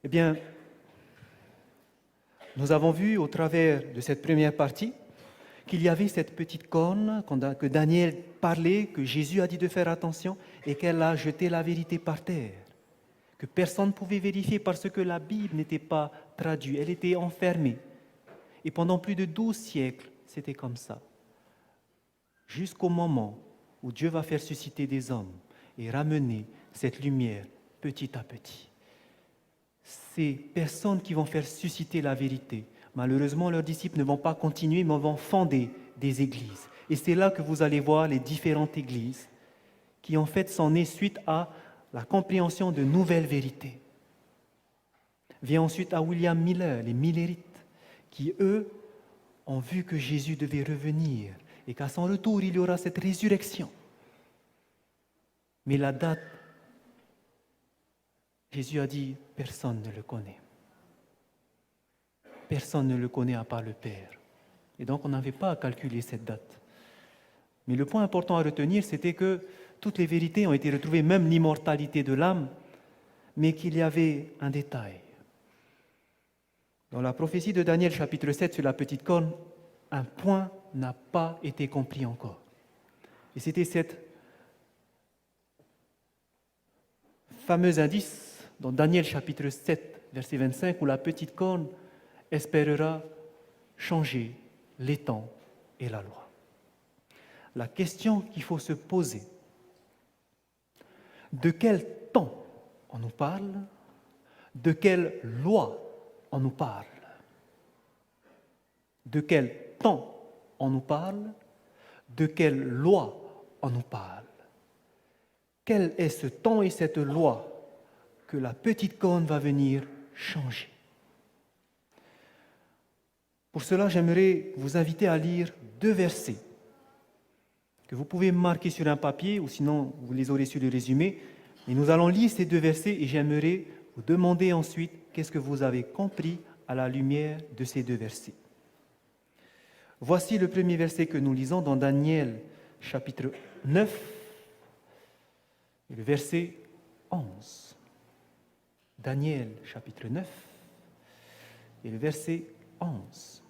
Eh bien, nous avons vu au travers de cette première partie qu'il y avait cette petite corne que Daniel parlait, que Jésus a dit de faire attention et qu'elle a jeté la vérité par terre, que personne ne pouvait vérifier parce que la Bible n'était pas traduite, elle était enfermée. Et pendant plus de 12 siècles, c'était comme ça. Jusqu'au moment où Dieu va faire susciter des hommes et ramener cette lumière petit à petit. Ces personnes qui vont faire susciter la vérité, malheureusement, leurs disciples ne vont pas continuer, mais vont fonder des églises. Et c'est là que vous allez voir les différentes églises qui, en fait, sont nées suite à la compréhension de nouvelles vérités. Vient ensuite à William Miller, les Millerites, qui, eux, ont vu que Jésus devait revenir et qu'à son retour, il y aura cette résurrection. Mais la date, Jésus a dit, personne ne le connaît. Personne ne le connaît à part le Père. Et donc, on n'avait pas à calculer cette date. Mais le point important à retenir, c'était que toutes les vérités ont été retrouvées, même l'immortalité de l'âme, mais qu'il y avait un détail. Dans la prophétie de Daniel, chapitre 7, sur la petite corne, un point n'a pas été compris encore. Et c'était cet fameux indice dans Daniel, chapitre 7, verset 25, où la petite corne espérera changer les temps et la loi. La question qu'il faut se poser, de quel temps on nous parle? De quelle loi on nous parle? De quel temps on nous parle? De quelle loi on nous parle? Quel est ce temps et cette loi que la petite corne va venir changer? Pour cela, j'aimerais vous inviter à lire 2 versets que vous pouvez marquer sur un papier ou sinon vous les aurez sur le résumé. Et nous allons lire ces 2 versets et j'aimerais vous demander ensuite qu'est-ce que vous avez compris à la lumière de ces 2 versets. Voici le premier verset que nous lisons dans Daniel, chapitre 9, le verset 11. Daniel, chapitre 9, et le verset 11.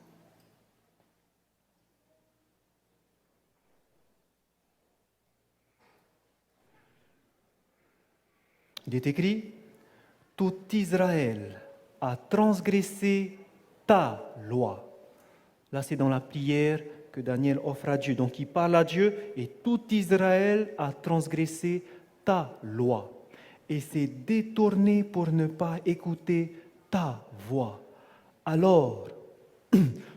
Il est écrit, « Tout Israël a transgressé ta loi. » Là, c'est dans la prière que Daniel offre à Dieu. Donc, il parle à Dieu et tout Israël a transgressé ta loi et s'est détourné pour ne pas écouter ta voix. Alors,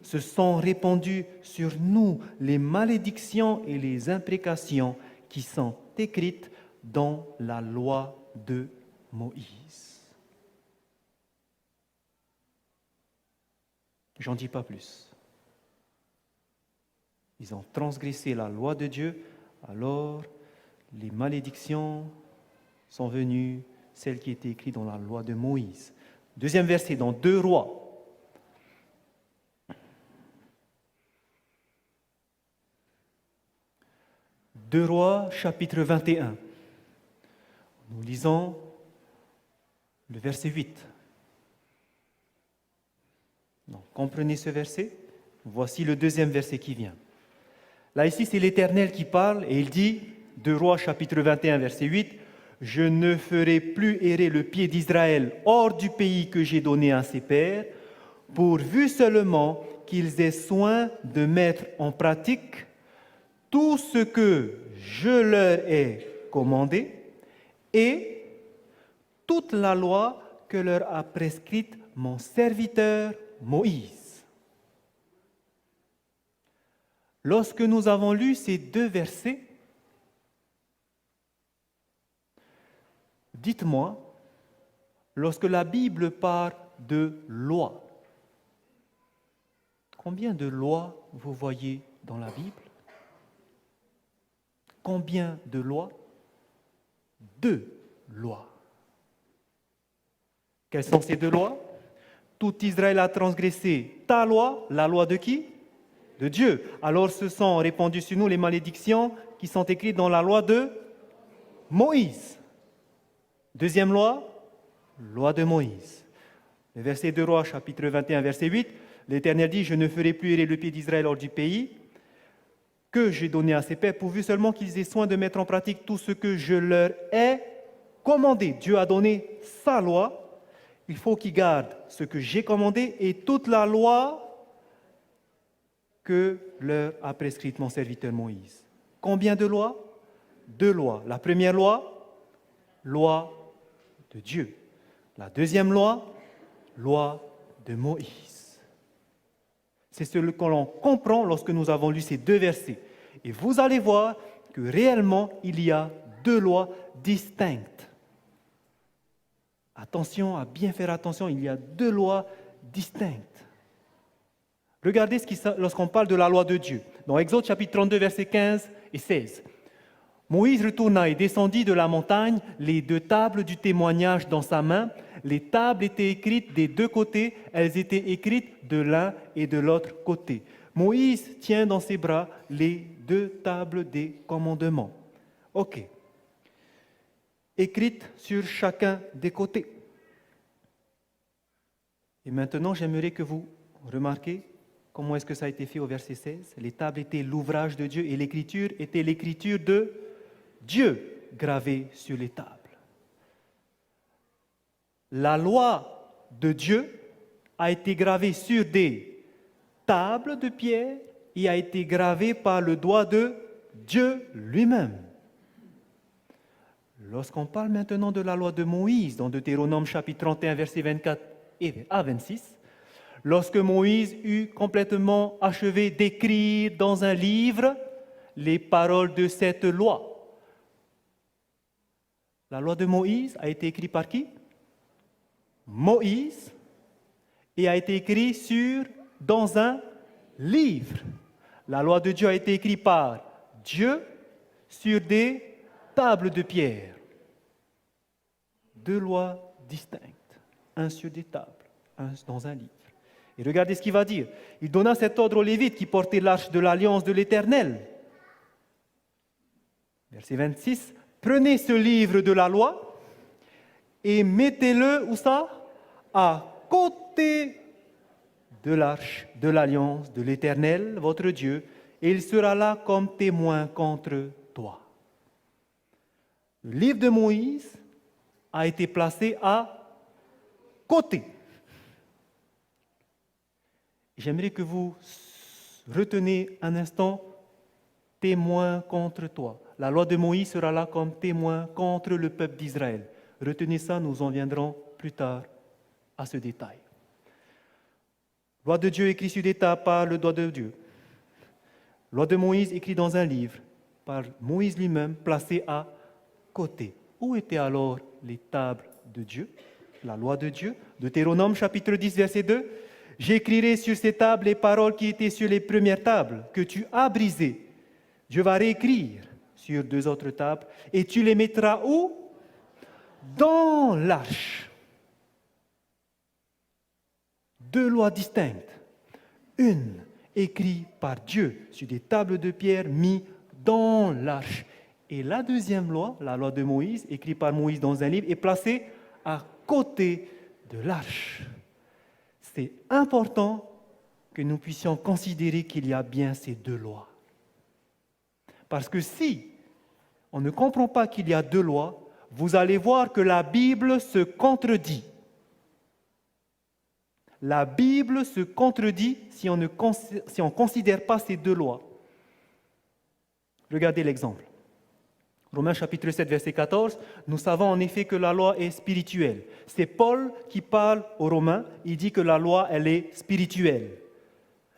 se sont répandues sur nous les malédictions et les imprécations qui sont écrites dans la loi de Moïse. J'en dis pas plus. Ils ont transgressé la loi de Dieu, alors les malédictions sont venues, celles qui étaient écrites dans la loi de Moïse. Deuxième verset, dans 2 Rois. Deux Rois, chapitre 21. Nous lisons le verset 8. Donc, comprenez ce verset. Voici le 2e verset qui vient. Là, ici, c'est l'Éternel qui parle et il dit, 2 Rois, chapitre 21, verset 8, « Je ne ferai plus errer le pied d'Israël hors du pays que j'ai donné à ses pères, pourvu seulement qu'ils aient soin de mettre en pratique tout ce que je leur ai commandé et toute la loi que leur a prescrite mon serviteur Moïse. » Lorsque nous avons lu ces 2 versets, dites-moi, lorsque la Bible parle de loi, combien de lois vous voyez dans la Bible? Combien de lois? 2 lois. Quelles sont ces 2 lois? Tout Israël a transgressé ta loi, la loi de qui? De Dieu. Alors se sont répandues sur nous les malédictions qui sont écrites dans la loi de Moïse. Deuxième loi, loi de Moïse. Le verset 2 Rois, chapitre 21, verset 8, l'Éternel dit « Je ne ferai plus errer le pied d'Israël hors du pays que j'ai donné à ses pères, pourvu seulement qu'ils aient soin de mettre en pratique tout ce que je leur ai commandé. » Dieu a donné sa loi, il faut qu'ils gardent ce que j'ai commandé et toute la loi que leur a prescrite mon serviteur Moïse. Combien de lois? 2 lois. La première loi, loi de Dieu. La deuxième loi, loi de Moïse. C'est ce que l'on comprend lorsque nous avons lu ces 2 versets. Et vous allez voir que réellement, il y a 2 lois distinctes. Attention à bien faire attention, il y a 2 lois distinctes. Regardez lorsqu'on parle de la loi de Dieu. Dans Exode chapitre 32, versets 15 et 16. Moïse retourna et descendit de la montagne, les 2 tables du témoignage dans sa main. Les tables étaient écrites des 2 côtés, elles étaient écrites de l'un et de l'autre côté. Moïse tient dans ses bras les 2 tables des commandements. OK. Écrites sur chacun des côtés. Et maintenant, j'aimerais que vous remarquiez comment est-ce que ça a été fait au verset 16. Les tables étaient l'ouvrage de Dieu et l'écriture était l'écriture de Dieu gravée sur les tables. La loi de Dieu a été gravée sur des tables de pierre et a été gravée par le doigt de Dieu lui-même. Lorsqu'on parle maintenant de la loi de Moïse, dans Deutéronome chapitre 31, versets 24 à 26, lorsque Moïse eut complètement achevé d'écrire dans un livre les paroles de cette loi, la loi de Moïse a été écrite par qui? Moïse, et a été écrite dans un livre. La loi de Dieu a été écrite par Dieu sur des tables de pierre. 2 lois distinctes, un sur des tables, un dans un livre. Et regardez ce qu'il va dire. Il donna cet ordre aux Lévites qui portaient l'arche de l'alliance de l'Éternel. Verset 26. Prenez ce livre de la loi et mettez-le, où ça? À côté de l'arche de l'alliance de l'Éternel, votre Dieu, et il sera là comme témoin contre toi. Le livre de Moïse a été placé à côté. J'aimerais que vous reteniez un instant témoin contre toi. La loi de Moïse sera là comme témoin contre le peuple d'Israël. Retenez ça, nous en viendrons plus tard à ce détail. Loi de Dieu écrite sur des tables par le doigt de Dieu. Loi de Moïse écrite dans un livre par Moïse lui-même, placé à côté. Où étaient alors les tables de Dieu, la loi de Dieu? Deutéronome chapitre 10, verset 2. J'écrirai sur ces tables les paroles qui étaient sur les premières tables, que tu as brisées. Dieu va réécrire sur 2 autres tables, et tu les mettras où? Dans l'arche. 2 lois distinctes. Une écrite par Dieu sur des tables de pierre mises dans l'arche. Et la deuxième loi, la loi de Moïse, écrite par Moïse dans un livre, est placée à côté de l'arche. C'est important que nous puissions considérer qu'il y a bien ces 2 lois. Parce que si on ne comprend pas qu'il y a 2 lois, vous allez voir que la Bible se contredit. La Bible se contredit si on ne considère pas ces 2 lois. Regardez l'exemple. Romains chapitre 7, verset 14, nous savons en effet que la loi est spirituelle. C'est Paul qui parle aux Romains, il dit que la loi, elle est spirituelle.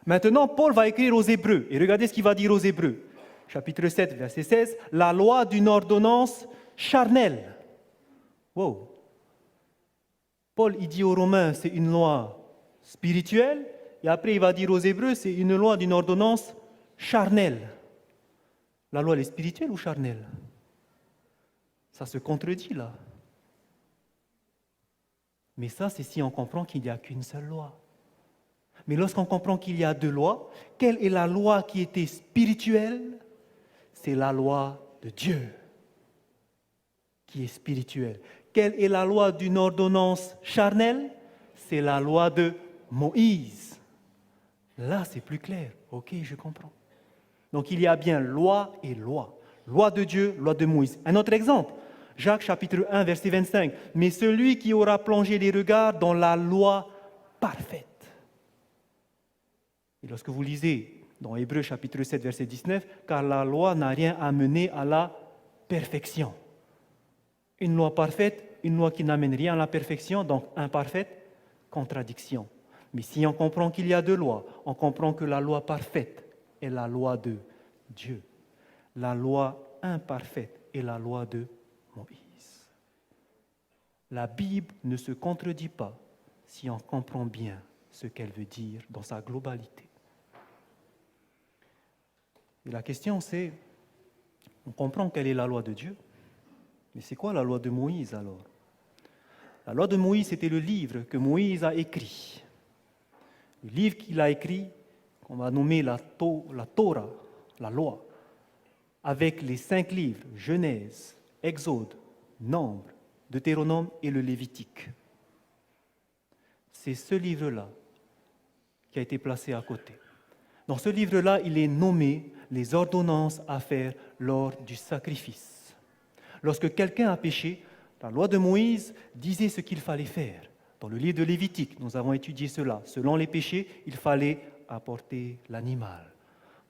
Maintenant, Paul va écrire aux Hébreux, et regardez ce qu'il va dire aux Hébreux. Chapitre 7, verset 16, la loi d'une ordonnance charnelle. Wow! Paul, il dit aux Romains, c'est une loi spirituelle, et après il va dire aux Hébreux, c'est une loi d'une ordonnance charnelle. La loi, elle est spirituelle ou charnelle? Ça se contredit là. Mais ça, c'est si on comprend qu'il n'y a qu'une seule loi. Mais lorsqu'on comprend qu'il y a 2 lois, quelle est la loi qui était spirituelle? C'est la loi de Dieu qui est spirituelle. Quelle est la loi d'une ordonnance charnelle? c'est la loi de Moïse. Là, c'est plus clair. Ok, je comprends. Donc, il y a bien loi et loi. Loi de Dieu, loi de Moïse. Un autre exemple, Jacques chapitre 1, verset 25. Mais celui qui aura plongé les regards dans la loi parfaite. Et lorsque vous lisez dans Hébreux chapitre 7, verset 19, car la loi n'a rien amené à la perfection. Une loi parfaite, une loi qui n'amène rien à la perfection, donc imparfaite, contradiction. Mais si on comprend qu'il y a deux lois, on comprend que la loi parfaite est la loi de Dieu. La loi imparfaite est la loi de Moïse. La Bible ne se contredit pas si on comprend bien ce qu'elle veut dire dans sa globalité. Et la question c'est, on comprend quelle est la loi de Dieu, mais c'est quoi la loi de Moïse alors? La loi de Moïse, c'était le livre que Moïse a écrit. Le livre qu'il a écrit, qu'on va nommer la Torah, la loi, avec les 5 livres, Genèse, Exode, Nombre, Deutéronome et le Lévitique. C'est ce livre-là qui a été placé à côté. Dans ce livre-là, il est nommé les ordonnances à faire lors du sacrifice. Lorsque quelqu'un a péché, la loi de Moïse disait ce qu'il fallait faire. Dans le livre de Lévitique, nous avons étudié cela. Selon les péchés, il fallait apporter l'animal,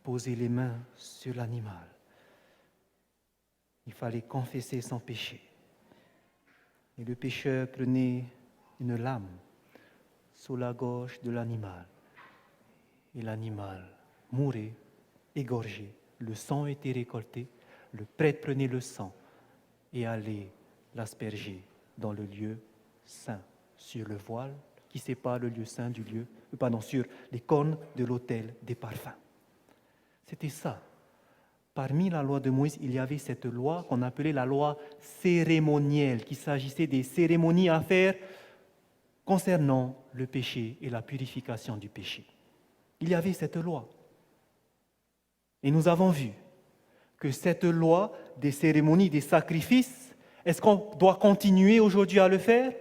poser les mains sur l'animal. Il fallait confesser son péché. Et le pécheur prenait une lame sous la gorge de l'animal. Et l'animal mourait, égorgé. Le sang était récolté. Le prêtre prenait le sang et allait l'asperger dans le lieu saint, sur le voile qui sépare le lieu saint du lieu, sur les cornes de l'autel des parfums. C'était ça. Parmi la loi de Moïse, il y avait cette loi qu'on appelait la loi cérémonielle, qu'il s'agissait des cérémonies à faire concernant le péché et la purification du péché. Il y avait cette loi. Et nous avons vu que cette loi des cérémonies, des sacrifices, est-ce qu'on doit continuer aujourd'hui à le faire?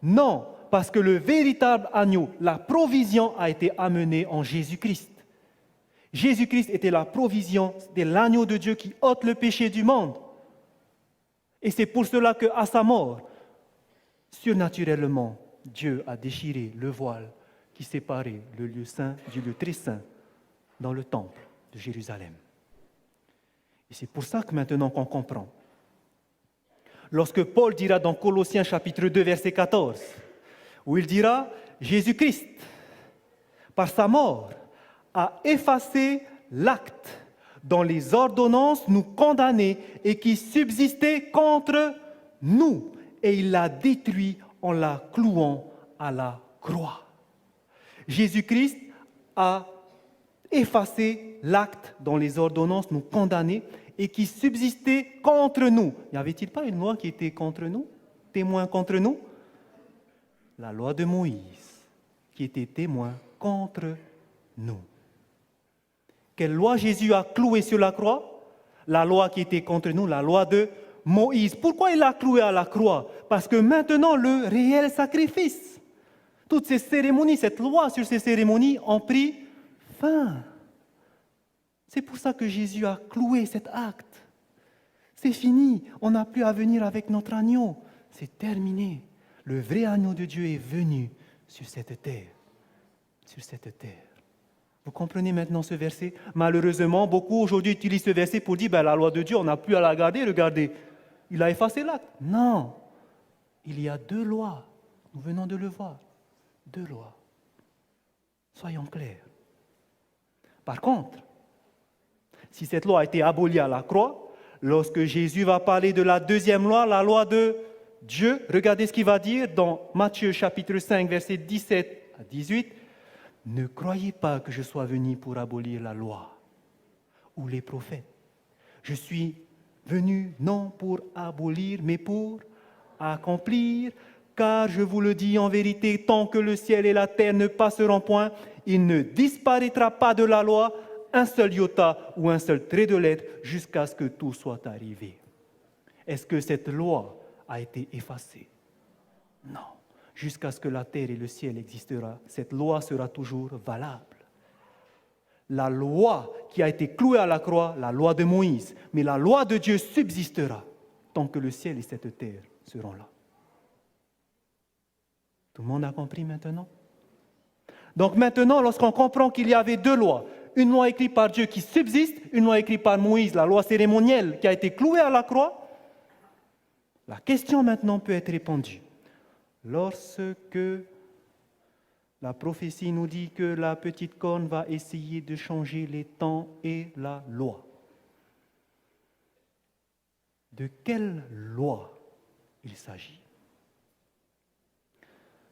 Non, parce que le véritable agneau, la provision a été amenée en Jésus-Christ. Jésus-Christ était la provision de l'agneau de Dieu qui ôte le péché du monde. Et c'est pour cela qu'à sa mort, surnaturellement, Dieu a déchiré le voile qui séparait le lieu saint du lieu très saint dans le temple de Jérusalem. Et c'est pour ça que maintenant qu'on comprend. Lorsque Paul dira dans Colossiens chapitre 2, verset 14, où il dira « Jésus-Christ, par sa mort, a effacé l'acte dont les ordonnances nous condamnaient et qui subsistait contre nous, et il l'a détruit en la clouant à la croix. » Jésus-Christ a effacé l'acte dont les ordonnances nous condamnaient et qui subsistait contre nous. N'y avait-il pas une loi qui était contre nous, témoin contre nous? La loi de Moïse, qui était témoin contre nous. Quelle loi Jésus a clouée sur la croix? La loi qui était contre nous, la loi de Moïse. Pourquoi il l'a clouée à la croix? Parce que maintenant, le réel sacrifice, toutes ces cérémonies, cette loi sur ces cérémonies ont pris fin. C'est pour ça que Jésus a cloué cet acte. C'est fini, on n'a plus à venir avec notre agneau. C'est terminé. Le vrai agneau de Dieu est venu sur cette terre. Sur cette terre. Vous comprenez maintenant ce verset? Malheureusement, beaucoup aujourd'hui utilisent ce verset pour dire la loi de Dieu, on n'a plus à la garder, regardez. Il a effacé l'acte. Non. Il y a 2 lois. Nous venons de le voir. 2 lois. Soyons clairs. Par contre, si cette loi a été abolie à la croix, lorsque Jésus va parler de la 2e loi, la loi de Dieu, regardez ce qu'il va dire dans Matthieu chapitre 5, versets 17 à 18. « Ne croyez pas que je sois venu pour abolir la loi ou les prophètes. Je suis venu non pour abolir, mais pour accomplir, car je vous le dis en vérité, tant que le ciel et la terre ne passeront point, il ne disparaîtra pas de la loi un seul iota ou un seul trait de lettre jusqu'à ce que tout soit arrivé. » Est-ce que cette loi a été effacée? Non. jusqu'à ce que la terre et le ciel existera. Cette loi sera toujours valable. La loi qui a été clouée à la croix, la loi de Moïse, mais la loi de Dieu subsistera tant que le ciel et cette terre seront là. Tout le monde a compris maintenant? Donc maintenant, lorsqu'on comprend qu'il y avait deux lois, une loi écrite par Dieu qui subsiste, une loi écrite par Moïse, la loi cérémonielle qui a été clouée à la croix, la question maintenant peut être répondue. Lorsque la prophétie nous dit que la petite corne va essayer de changer les temps et la loi, de quelle loi il s'agit?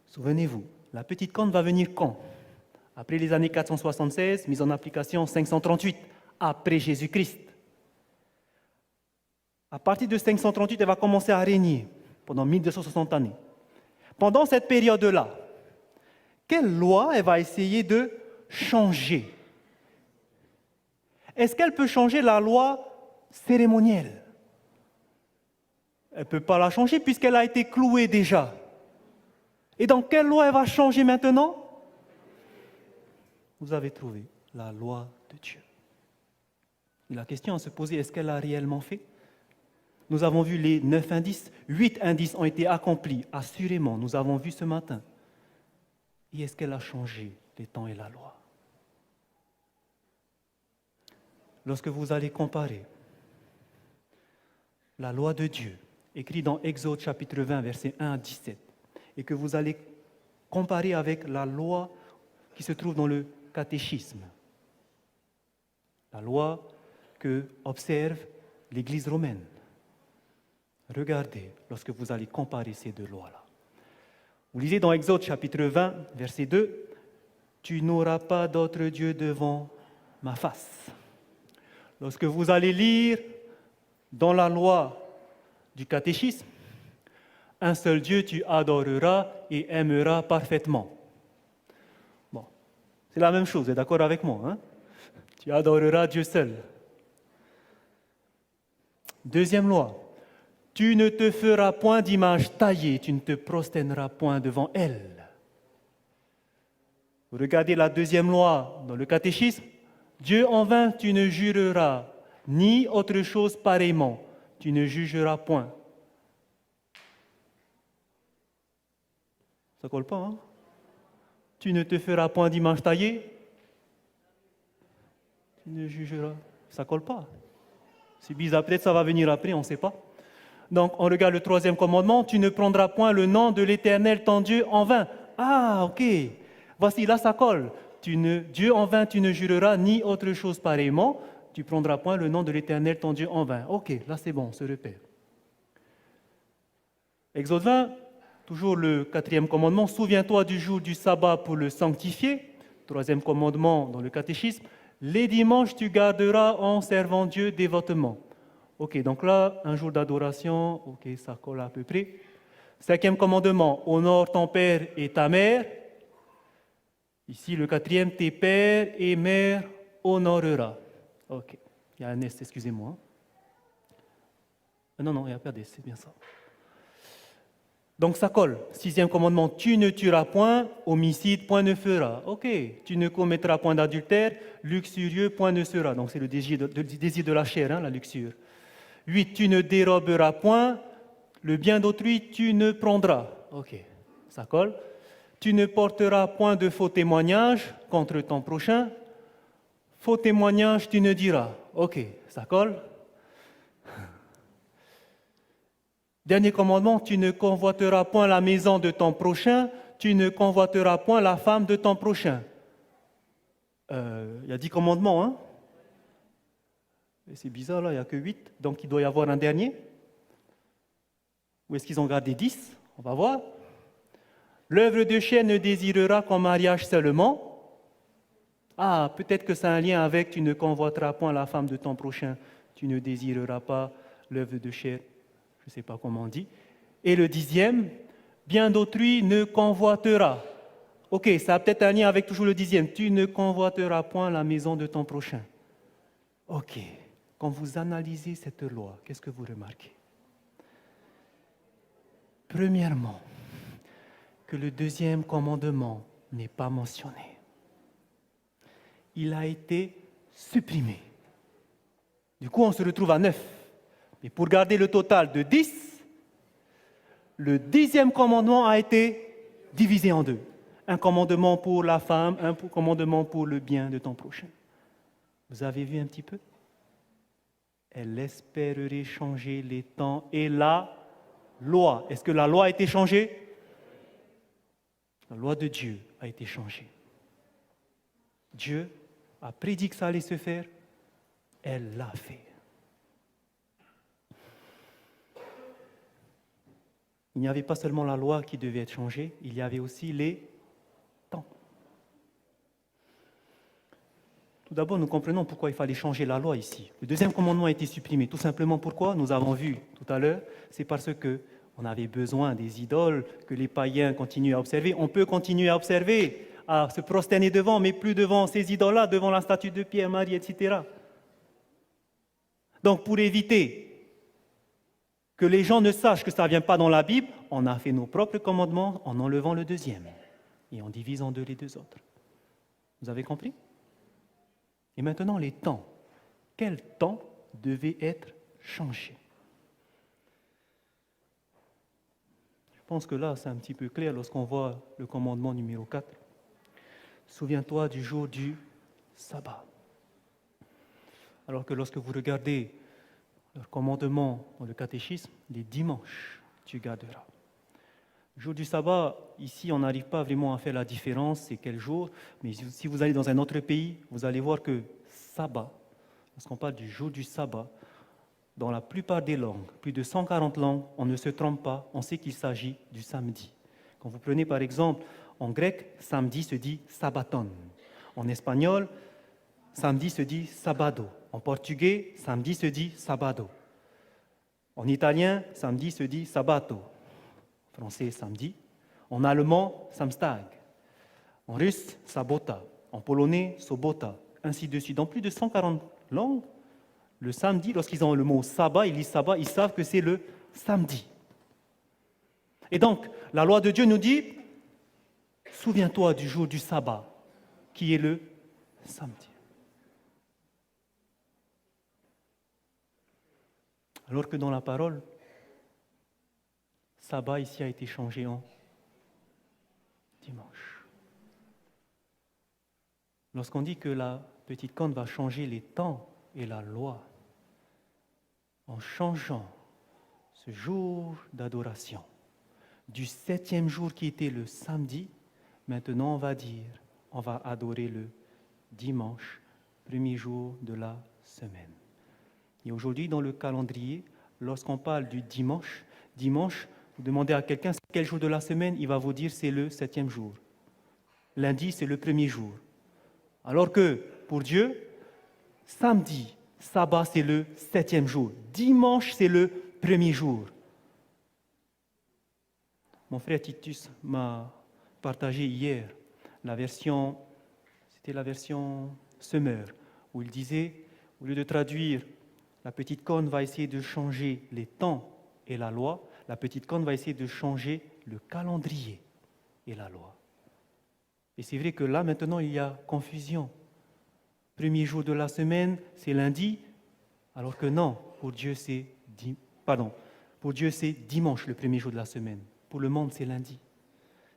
Souvenez-vous, la petite corne va venir quand? Après les années 476, mise en application 538, après Jésus-Christ. À partir de 538, elle va commencer à régner pendant 1260 années. Pendant cette période-là, quelle loi elle va essayer de changer? Est-ce qu'elle peut changer la loi cérémonielle? Elle ne peut pas la changer puisqu'elle a été clouée déjà. Et dans quelle loi elle va changer maintenant? Vous avez trouvé la loi de Dieu. Et la question à se poser, est-ce qu'elle a réellement fait? Nous avons vu les 9 indices, 8 indices ont été accomplis, assurément, nous avons vu ce matin. Et est-ce qu'elle a changé les temps et la loi? Lorsque vous allez comparer la loi de Dieu, écrite dans Exode chapitre 20, versets 1 à 17, et que vous allez comparer avec la loi qui se trouve dans le catéchisme, la loi que observe l'Église romaine. Regardez lorsque vous allez comparer ces deux lois-là. Vous lisez dans Exode chapitre 20, verset 2, « Tu n'auras pas d'autre Dieu devant ma face. » Lorsque vous allez lire dans la loi du catéchisme, « Un seul Dieu tu adoreras et aimeras parfaitement. » Bon, c'est la même chose, vous êtes d'accord avec moi, hein? Tu adoreras Dieu seul. Deuxième loi, « Tu ne te feras point d'image taillée, tu ne te prosterneras point devant elle. » Vous regardez la deuxième loi dans le catéchisme, « Dieu en vain tu ne jureras, ni autre chose pareillement, tu ne jugeras point. » Ça colle pas, hein? Tu ne te feras point d'image taillée, tu ne jugeras. Ça colle pas. C'est bizarre, peut-être ça va venir après, on ne sait pas. Donc, on regarde le troisième commandement, tu ne prendras point le nom de l'Éternel ton Dieu en vain. Ah, ok. Voici, là, ça colle. Dieu en vain, tu ne jureras, ni autre chose pareillement. Tu ne prendras point le nom de l'Éternel ton Dieu en vain. Ok, là, c'est bon, on se repère. Exode 20, toujours le quatrième commandement, souviens-toi du jour du sabbat pour le sanctifier. Troisième commandement dans le catéchisme, les dimanches tu garderas en servant Dieu dévotement. Ok, donc là, un jour d'adoration, ok, ça colle à peu près. Cinquième commandement, honore ton père et ta mère. Ici, le quatrième, tes pères et mères honorera. Ok, il y a un S, excusez-moi. Non, il n'y a pas d'S, c'est bien ça. Donc ça colle. Sixième commandement, tu ne tueras point, homicide, point ne fera. Ok, tu ne commettras point d'adultère, luxurieux, point ne sera. Donc c'est le désir de la chair, hein, la luxure. 8, tu ne déroberas point, le bien d'autrui, tu ne prendras. Ok, ça colle. Tu ne porteras point de faux témoignages contre ton prochain. Faux témoignage, tu ne diras. Ok, ça colle. Dernier commandement, tu ne convoiteras point la maison de ton prochain, tu ne convoiteras point la femme de ton prochain. Il y a 10 commandements, hein? Et c'est bizarre, là, il n'y a que 8, donc il doit y avoir un dernier. Où est-ce qu'ils ont gardé 10? On va voir. L'œuvre de chair ne désirera qu'en mariage seulement. Ah, peut-être que ça a un lien avec tu ne convoiteras point la femme de ton prochain, tu ne désireras pas l'œuvre de chair, je ne sais pas comment on dit. Et le 10e, bien d'autrui ne convoitera. Ok, ça a peut-être un lien avec toujours le 10e, tu ne convoiteras point la maison de ton prochain. Ok, quand vous analysez cette loi, qu'est-ce que vous remarquez? Premièrement, que le deuxième commandement n'est pas mentionné. Il a été supprimé. Du coup, on se retrouve à 9. Mais pour garder le total de 10, le 10e commandement a été divisé en deux. Un commandement pour la femme, un commandement pour le bien de ton prochain. Vous avez vu un petit peu? Elle espérerait changer les temps et la loi. Est-ce que la loi a été changée? La loi de Dieu a été changée. Dieu a prédit que ça allait se faire. Elle l'a fait. Il n'y avait pas seulement la loi qui devait être changée, il y avait aussi les temps. Tout d'abord, nous comprenons pourquoi il fallait changer la loi ici. Le deuxième commandement a été supprimé. Tout simplement pourquoi? Nous avons vu tout à l'heure, c'est parce qu'on avait besoin des idoles que les païens continuent à observer. On peut continuer à observer, à se prosterner devant, mais plus devant ces idoles-là, devant la statue de Pierre, Marie, etc. Donc, pour éviter que les gens ne sachent que ça ne vient pas dans la Bible, on a fait nos propres commandements en enlevant le deuxième et en divisant en deux les deux autres. Vous avez compris? Et maintenant, les temps. Quel temps devait être changé? Je pense que là, c'est un petit peu clair lorsqu'on voit le commandement numéro 4. Souviens-toi du jour du sabbat. Alors que lorsque vous regardez le commandement dans le catéchisme, les dimanches, tu garderas. Le jour du sabbat, ici, on n'arrive pas vraiment à faire la différence, c'est quel jour, mais si vous allez dans un autre pays, vous allez voir que sabbat, lorsqu'on parle du jour du sabbat, dans la plupart des langues, plus de 140 langues, on ne se trompe pas, on sait qu'il s'agit du samedi. Quand vous prenez par exemple, en grec, samedi se dit sabbaton. En espagnol, samedi se dit sabado. En portugais, samedi se dit sabado. En italien, samedi se dit sabato. En français, samedi. En allemand, samstag. En russe, sabota. En polonais, sobota. Ainsi de suite. Dans plus de 140 langues, le samedi, lorsqu'ils ont le mot sabbat, ils lisent sabbat, ils savent que c'est le samedi. Et donc, la loi de Dieu nous dit, souviens-toi du jour du sabbat, qui est le samedi. Alors que dans la parole, sabbat ici a été changé en dimanche. Lorsqu'on dit que la petite corne va changer les temps et la loi, en changeant ce jour d'adoration du 7e jour qui était le samedi, maintenant on va dire, on va adorer le dimanche, premier jour de la semaine. Et aujourd'hui, dans le calendrier, lorsqu'on parle du dimanche, vous demandez à quelqu'un quel jour de la semaine, il va vous dire c'est le 7e jour. Lundi, c'est le premier jour. Alors que, pour Dieu, samedi, sabbat, c'est le 7e jour. Dimanche, c'est le premier jour. Mon frère Titus m'a partagé hier c'était la version Summer, où il disait, au lieu de traduire la petite corne va essayer de changer les temps et la loi, la petite corne va essayer de changer le calendrier et la loi. Et c'est vrai que là, maintenant, il y a confusion. Premier jour de la semaine, c'est lundi, alors que non, pour Dieu, c'est dimanche, le premier jour de la semaine. Pour le monde, c'est lundi.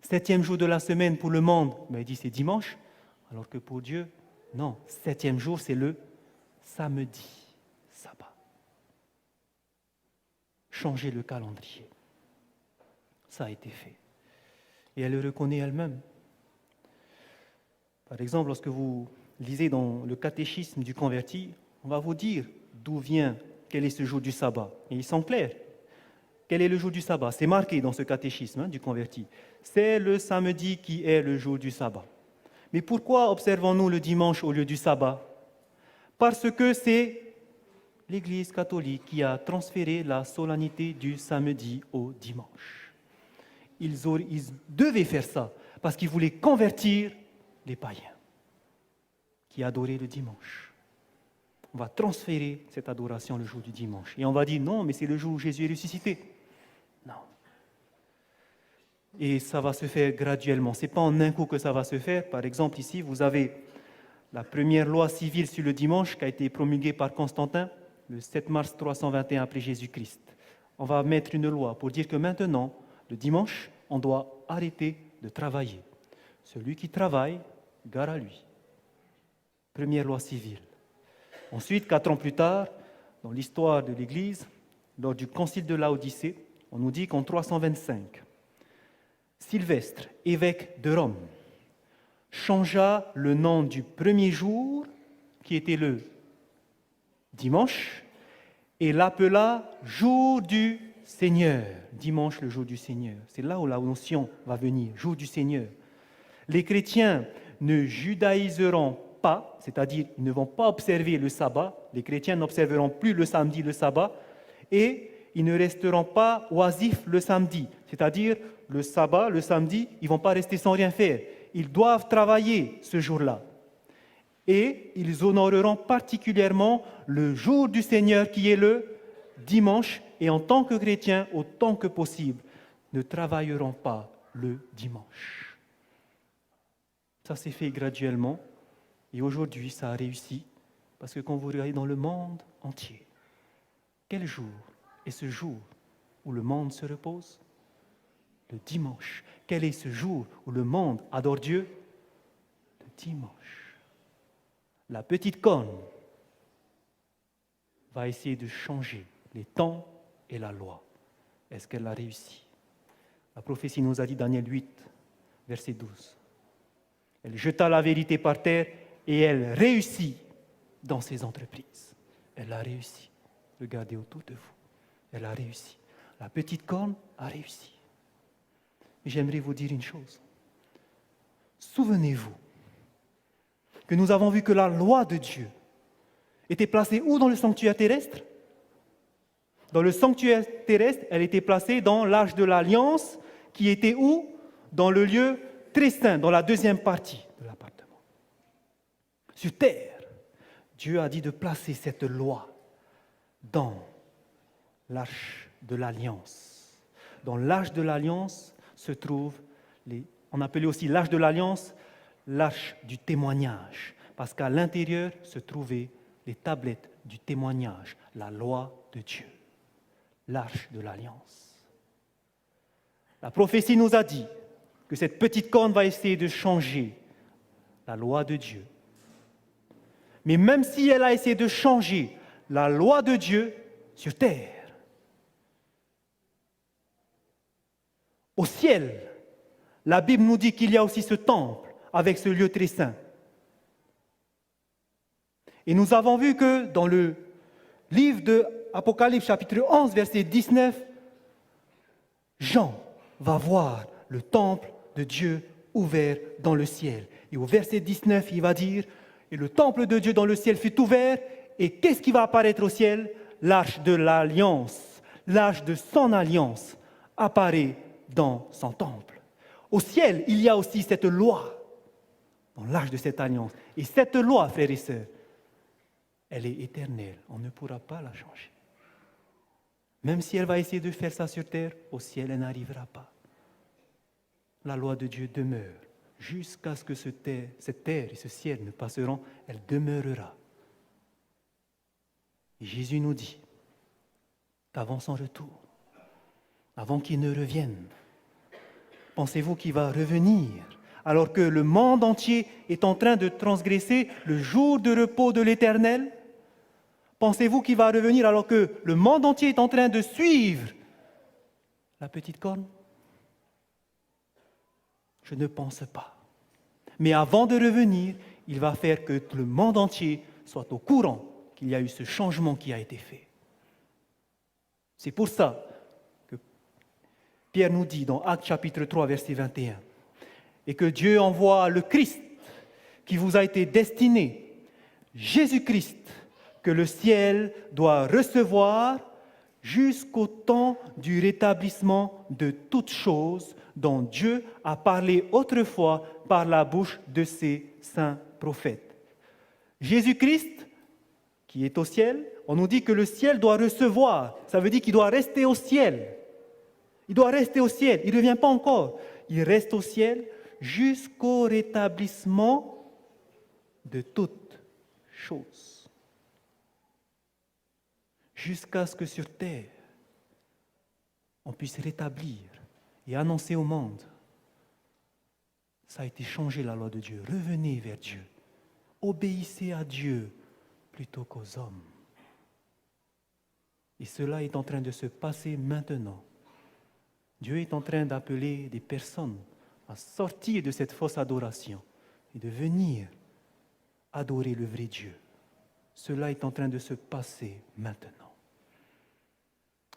7e jour de la semaine, pour le monde, il dit c'est dimanche, alors que pour Dieu, non. 7e jour, c'est le samedi, sabbat. Changer le calendrier. Ça a été fait. Et elle le reconnaît elle-même. Par exemple, lorsque vous lisez dans le catéchisme du converti, on va vous dire d'où vient, quel est ce jour du sabbat. Et ils sont clairs. Quel est le jour du sabbat? C'est marqué dans ce catéchisme du converti. C'est le samedi qui est le jour du sabbat. Mais pourquoi observons-nous le dimanche au lieu du sabbat? Parce que c'est l'Église catholique qui a transféré la solennité du samedi au dimanche. Ils devaient faire ça parce qu'ils voulaient convertir les païens qui adoraient le dimanche. On va transférer cette adoration le jour du dimanche. Et on va dire non, mais c'est le jour où Jésus est ressuscité. Non. Et ça va se faire graduellement. Ce n'est pas en un coup que ça va se faire. Par exemple, ici, vous avez la première loi civile sur le dimanche qui a été promulguée par Constantin le 7 mars 321 après Jésus-Christ. On va mettre une loi pour dire que maintenant, le dimanche, on doit arrêter de travailler. Celui qui travaille, gare à lui. Première loi civile. Ensuite, 4 ans plus tard, dans l'histoire de l'Église, lors du concile de Laodicée, on nous dit qu'en 325, Sylvestre, évêque de Rome, changea le nom du premier jour, qui était le dimanche, et l'appela jour du Seigneur. Dimanche, le jour du Seigneur. C'est là où la notion va venir, jour du Seigneur. Les chrétiens ne judaïseront pas, c'est-à-dire ils ne vont pas observer le sabbat, les chrétiens n'observeront plus le samedi le sabbat, et ils ne resteront pas oisifs le samedi, c'est-à-dire le sabbat, le samedi, ils ne vont pas rester sans rien faire. Ils doivent travailler ce jour-là. Et ils honoreront particulièrement le jour du Seigneur qui est le dimanche, et en tant que chrétiens, autant que possible, ne travailleront pas le dimanche. Ça s'est fait graduellement, et aujourd'hui ça a réussi, parce que quand vous regardez dans le monde entier, quel jour est ce jour où le monde se repose? Le dimanche. Quel est ce jour où le monde adore Dieu? Le dimanche. La petite corne va essayer de changer les temps et la loi. Est-ce qu'elle a réussi? La prophétie nous a dit, Daniel 8, verset 12. Elle jeta la vérité par terre et elle réussit dans ses entreprises. Elle a réussi. Regardez autour de vous. Elle a réussi. La petite corne a réussi. J'aimerais vous dire une chose. Souvenez-vous que nous avons vu que la loi de Dieu était placée où dans le sanctuaire terrestre? Dans le sanctuaire terrestre, elle était placée dans l'arche de l'Alliance, qui était où? Dans le lieu très saint, dans la deuxième partie de l'appartement. Sur terre, Dieu a dit de placer cette loi dans l'arche de l'Alliance. Dans l'arche de l'Alliance se trouve, on appelait aussi l'arche de l'Alliance, l'arche du témoignage, parce qu'à l'intérieur se trouvaient les tablettes du témoignage, la loi de Dieu, l'arche de l'Alliance. La prophétie nous a dit que cette petite corne va essayer de changer la loi de Dieu. Mais même si elle a essayé de changer la loi de Dieu sur terre, au ciel, la Bible nous dit qu'il y a aussi ce temple avec ce lieu très saint. Et nous avons vu que dans le livre de Apocalypse, chapitre 11, verset 19, Jean va voir le temple de Dieu ouvert dans le ciel. Et au verset 19, il va dire, et le temple de Dieu dans le ciel fut ouvert, et qu'est-ce qui va apparaître au ciel? L'arche de l'alliance, l'arche de son alliance apparaît dans son temple. Au ciel, il y a aussi cette loi dans l'arche de cette alliance. Et cette loi, frères et sœurs, elle est éternelle. On ne pourra pas la changer. Même si elle va essayer de faire ça sur terre, au ciel, elle n'arrivera pas. La loi de Dieu demeure. Jusqu'à ce que cette terre et ce ciel ne passeront, elle demeurera. Et Jésus nous dit qu'avant son retour, avant qu'il ne revienne, pensez-vous qu'il va revenir alors que le monde entier est en train de transgresser le jour de repos de l'Éternel? Pensez-vous qu'il va revenir alors que le monde entier est en train de suivre la petite corne? Je ne pense pas. Mais avant de revenir, il va faire que le monde entier soit au courant qu'il y a eu ce changement qui a été fait. C'est pour ça que Pierre nous dit dans Actes chapitre 3, verset 21, et que Dieu envoie le Christ qui vous a été destiné, Jésus-Christ, que le ciel doit recevoir jusqu'au temps du rétablissement de toutes choses dont Dieu a parlé autrefois par la bouche de ses saints prophètes. Jésus-Christ, qui est au ciel, on nous dit que le ciel doit recevoir, ça veut dire qu'il doit rester au ciel. Il doit rester au ciel. Il ne revient pas encore. Il reste au ciel jusqu'au rétablissement de toutes choses. Jusqu'à ce que sur terre, on puisse rétablir et annoncer au monde. Ça a été changé la loi de Dieu. Revenez vers Dieu. Obéissez à Dieu plutôt qu'aux hommes. Et cela est en train de se passer maintenant. Dieu est en train d'appeler des personnes à sortir de cette fausse adoration et de venir adorer le vrai Dieu. Cela est en train de se passer maintenant.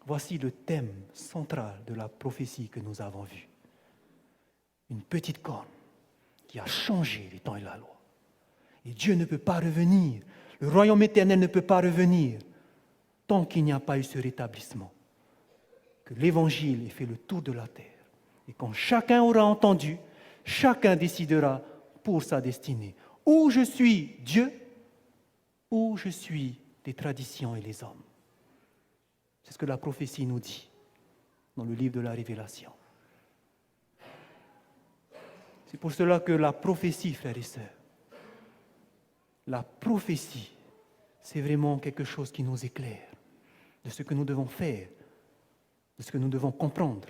Voici le thème central de la prophétie que nous avons vue. Une petite corne qui a changé les temps et la loi. Et Dieu ne peut pas revenir. Le royaume éternel ne peut pas revenir tant qu'il n'y a pas eu ce rétablissement. Que l'évangile ait fait le tour de la terre. Et quand chacun aura entendu, chacun décidera pour sa destinée. Ou je suis Dieu, ou je suis les traditions et les hommes. C'est ce que la prophétie nous dit dans le livre de la Révélation. C'est pour cela que la prophétie, frères et sœurs, la prophétie, c'est vraiment quelque chose qui nous éclaire de ce que nous devons faire, de ce que nous devons comprendre.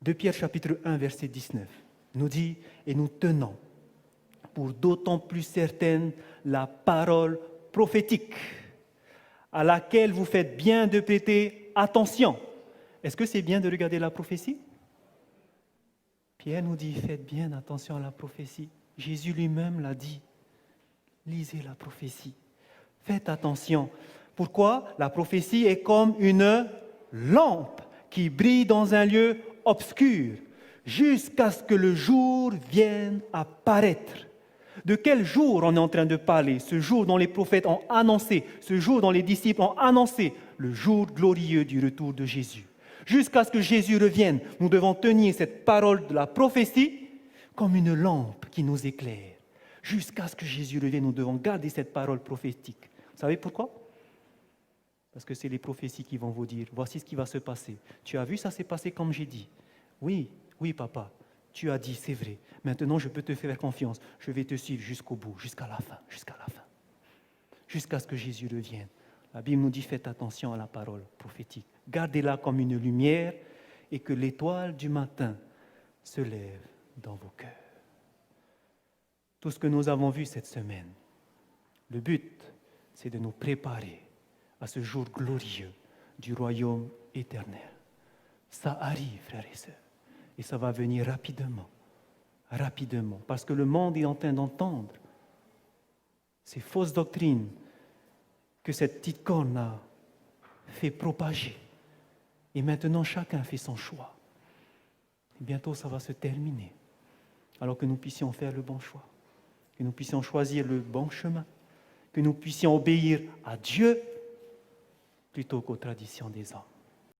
2 Pierre chapitre 1, verset 19, nous dit « Et nous tenons pour d'autant plus certaine la parole prophétique à laquelle vous faites bien de prêter attention. » Est-ce que c'est bien de regarder la prophétie? Pierre nous dit « Faites bien attention à la prophétie ». Jésus lui-même l'a dit. Lisez la prophétie. Faites attention. Pourquoi? La prophétie est comme une lampe qui brille dans un lieu obscur jusqu'à ce que le jour vienne apparaître. De quel jour on est en train de parler? Ce jour dont les prophètes ont annoncé, ce jour dont les disciples ont annoncé, le jour glorieux du retour de Jésus. Jusqu'à ce que Jésus revienne, nous devons tenir cette parole de la prophétie comme une lampe qui nous éclaire. Jusqu'à ce que Jésus revienne, nous devons garder cette parole prophétique. Vous savez pourquoi? Parce que c'est les prophéties qui vont vous dire, voici ce qui va se passer. Tu as vu, ça s'est passé comme j'ai dit. Oui, papa, tu as dit, c'est vrai. Maintenant, je peux te faire confiance. Je vais te suivre jusqu'au bout, jusqu'à la fin. Jusqu'à ce que Jésus revienne. La Bible nous dit, faites attention à la parole prophétique. Gardez-la comme une lumière et que l'étoile du matin se lève dans vos cœurs. Tout ce que nous avons vu cette semaine, le but, c'est de nous préparer à ce jour glorieux du royaume éternel. Ça arrive, frères et sœurs, et ça va venir rapidement, parce que le monde est en train d'entendre ces fausses doctrines que cette petite corne a fait propager. Et maintenant, chacun fait son choix. Et bientôt, ça va se terminer, alors que nous puissions faire le bon choix, que nous puissions choisir le bon chemin, que nous puissions obéir à Dieu plutôt qu'aux traditions des hommes.